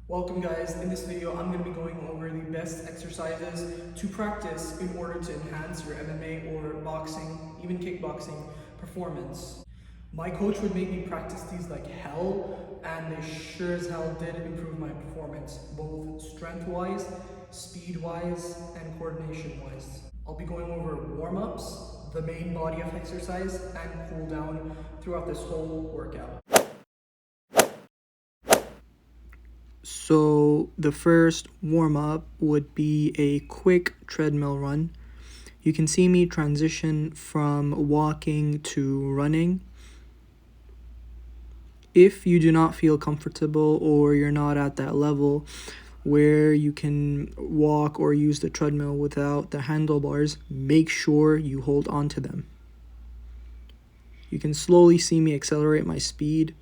Welcome guys, in this video I'm going to be going over the best exercises to practice in order to enhance your MMA or boxing, even kickboxing performance. My coach would make me practice these like hell, and they sure as hell did improve my performance, both strength-wise, speed-wise, and coordination-wise. I'll be going over warm-ups, the main body of exercise, and cool down throughout this whole workout. So the first warm-up would be a quick treadmill run. You can see me transition from walking to running. If you do not feel comfortable or you're not at that level where you can walk or use the treadmill without the handlebars, make sure you hold on to them. You can slowly see me accelerate my speed.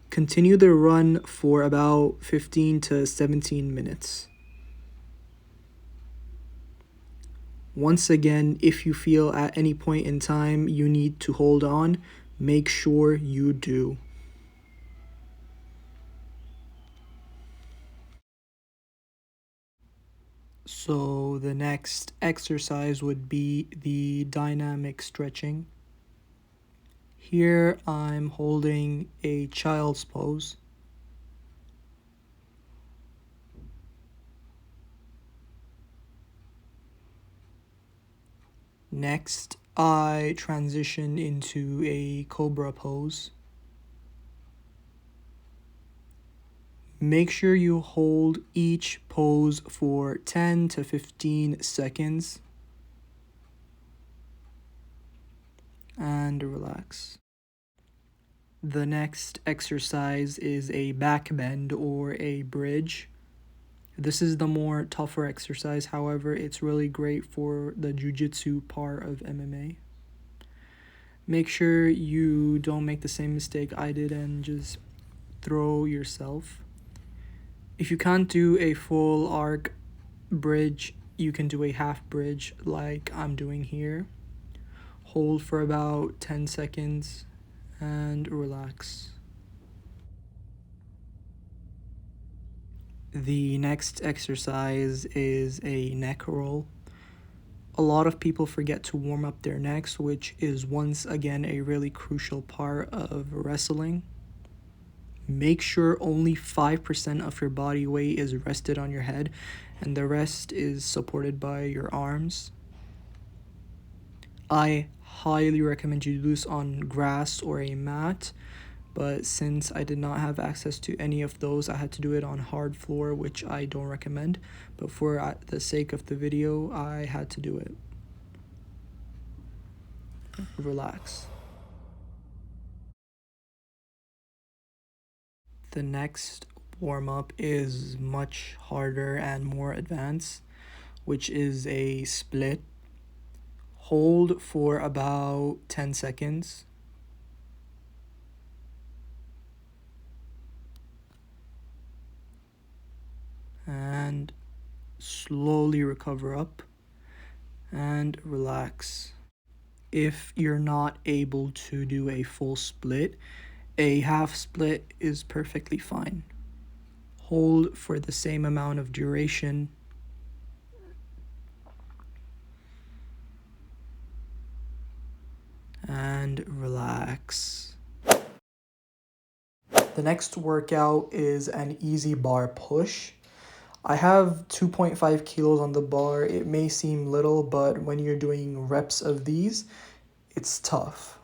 Continue the run for about 15 to 17 minutes. Once again, if you feel at any point in time you need to hold on, make sure you do. So the next exercise would be the dynamic stretching. Here I'm holding a child's pose. Next, I transition into a cobra pose. Make sure you hold each pose for 10 to 15 seconds. And relax. The next exercise is a back bend or a bridge. This is the more tougher exercise, however, it's really great for the jiu-jitsu part of MMA. Make sure you don't make the same mistake I did and just throw yourself. If you can't do a full arc bridge, you can do a half bridge like I'm doing here. Hold for about 10 seconds and relax. The next exercise is a neck roll. A lot of people forget to warm up their necks, which is once again a really crucial part of wrestling. Make sure only 5% of your body weight is rested on your head and the rest is supported by your arms. I highly recommend you do this on grass or a mat, but since I did not have access to any of those, I had to do it on hard floor, which I don't recommend, but for the sake of the video, I had to do it. Relax. The next warm-up is much harder and more advanced, which is a split. Hold for about 10 seconds. And slowly recover up and relax. If you're not able to do a full split, a half split is perfectly fine. Hold for the same amount of duration. And relax. The next workout is an easy bar push. I have 2.5 kilos on the bar. It may seem little, but when you're doing reps of these, it's tough.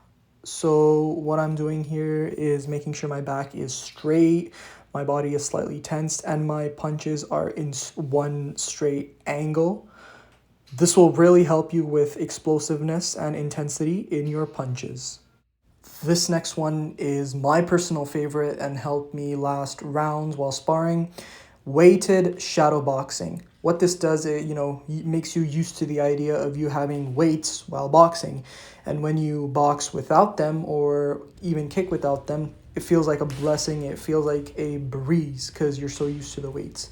So what I'm doing here is making sure my back is straight, my body is slightly tensed, and my punches are in one straight angle. This will really help you with explosiveness and intensity in your punches. This next one is my personal favorite and helped me last rounds while sparring. Weighted shadow boxing. What this does, it makes you used to the idea of you having weights while boxing. And when you box without them or even kick without them, it feels like a blessing. It feels like a breeze because you're so used to the weights.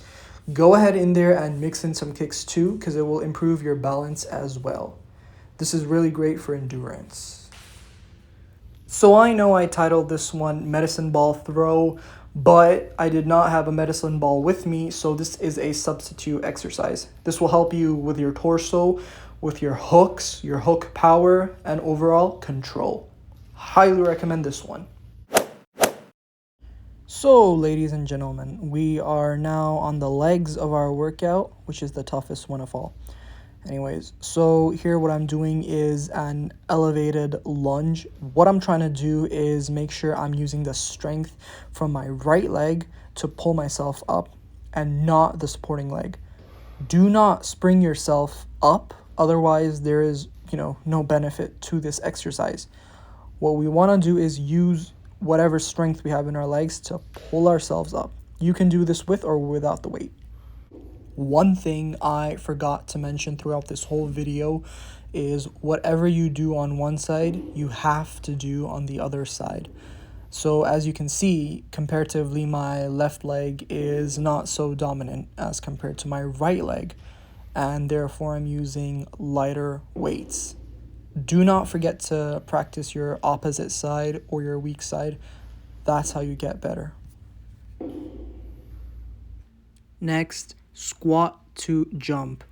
Go ahead in there and mix in some kicks too, because it will improve your balance as well. This is really great for endurance. So I know I titled this one Medicine Ball Throw, but I did not have a medicine ball with me, so this is a substitute exercise. This will help you with your torso, with your hooks, your hook power, and overall control. Highly recommend this one. So, ladies and gentlemen, we are now on the legs of our workout, which is the toughest one of all. Anyways, so here what I'm doing is an elevated lunge. What I'm trying to do is make sure I'm using the strength from my right leg to pull myself up and not the supporting leg. Do not spring yourself up, otherwise there is, no benefit to this exercise. What we want to do is use whatever strength we have in our legs to pull ourselves up. You can do this with or without the weight. One thing I forgot to mention throughout this whole video is whatever you do on one side, you have to do on the other side. So as you can see, comparatively, my left leg is not so dominant as compared to my right leg, and therefore I'm using lighter weights. Do not forget to practice your opposite side or your weak side. That's how you get better. Next, squat to jump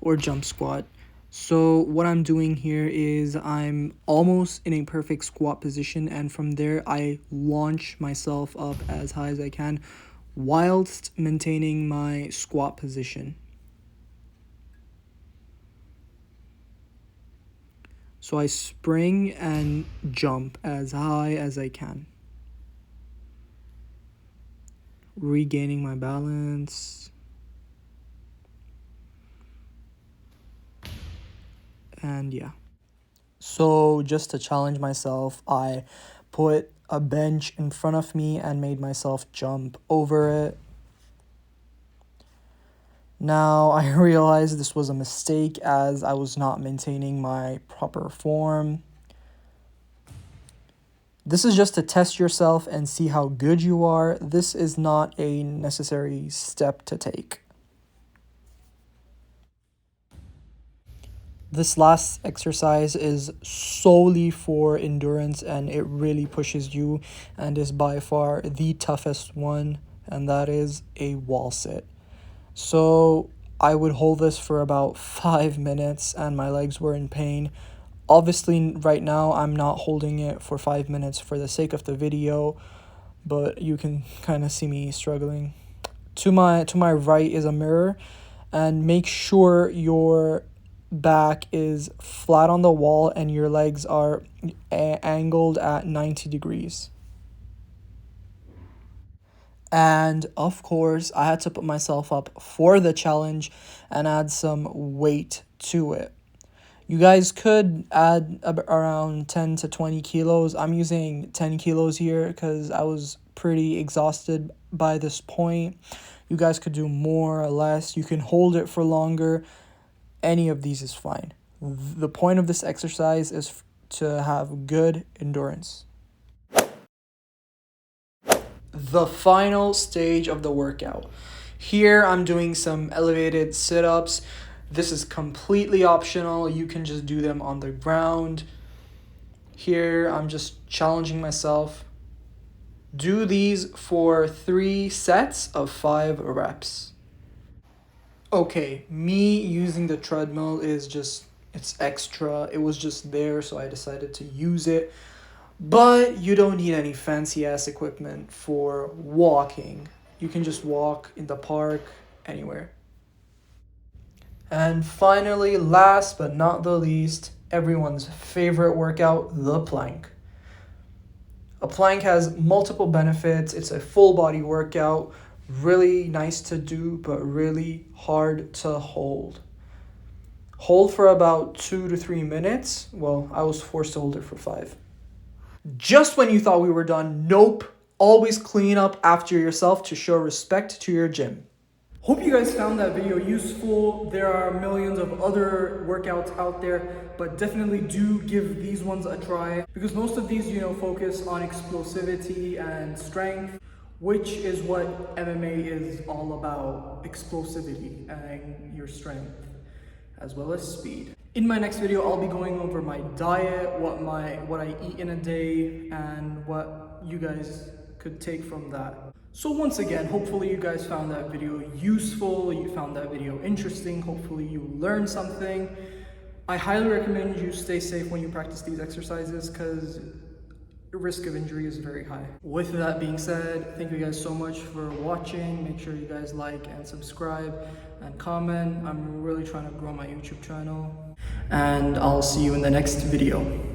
or jump squat. So what I'm doing here is I'm almost in a perfect squat position, and from there I launch myself up as high as I can whilst maintaining my squat position. So I spring and jump as high as I can, regaining my balance. And yeah. So just to challenge myself, I put a bench in front of me and made myself jump over it. Now I realized this was a mistake as I was not maintaining my proper form. This is just to test yourself and see how good you are. This is not a necessary step to take. This last exercise is solely for endurance, and it really pushes you and is by far the toughest one, and that is a wall sit. So I would hold this for about 5 minutes and my legs were in pain. Obviously right now I'm not holding it for 5 minutes for the sake of the video, but you can kind of see me struggling. To my right is a mirror, and make sure your back is flat on the wall and your legs are angled at 90 degrees. And of course, I had to put myself up for the challenge and add some weight to it. You guys could add around 10 to 20 kilos. I'm using 10 kilos here because I was pretty exhausted by this point. You guys could do more or less. You can hold it for longer. Any of these is fine. The point of this exercise is to have good endurance. The final stage of the workout. Here I'm doing some elevated sit-ups. This is completely optional. You can just do them on the ground. Here I'm just challenging myself. Do these for 3 sets of 5 reps. Okay, me using the treadmill is just, it's extra. It was just there, so I decided to use it. But you don't need any fancy ass equipment for walking. You can just walk in the park, anywhere. And finally, last but not the least, everyone's favorite workout, the plank. A plank has multiple benefits. It's a full body workout, really nice to do, but really hard to hold. Hold for about 2 to 3 minutes. Well, I was forced to hold it for 5. Just when you thought we were done, nope. Always clean up after yourself to show respect to your gym. Hope you guys found that video useful. There are millions of other workouts out there, but definitely do give these ones a try because most of these, focus on explosivity and strength, which is what MMA is all about, explosivity and your strength as well as speed. In my next video, I'll be going over my diet, what I eat in a day, and what you guys could take from that. So once again, hopefully you guys found that video useful, you found that video interesting, hopefully you learned something. I highly recommend you stay safe when you practice these exercises because the risk of injury is very high. With that being said, thank you guys so much for watching. Make sure you guys like and subscribe and comment. I'm really trying to grow my YouTube channel. And I'll see you in the next video.